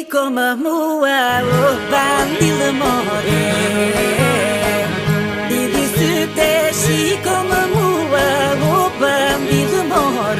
come mua, oh bandil more. Didi sute shi come mua, oh bandil more.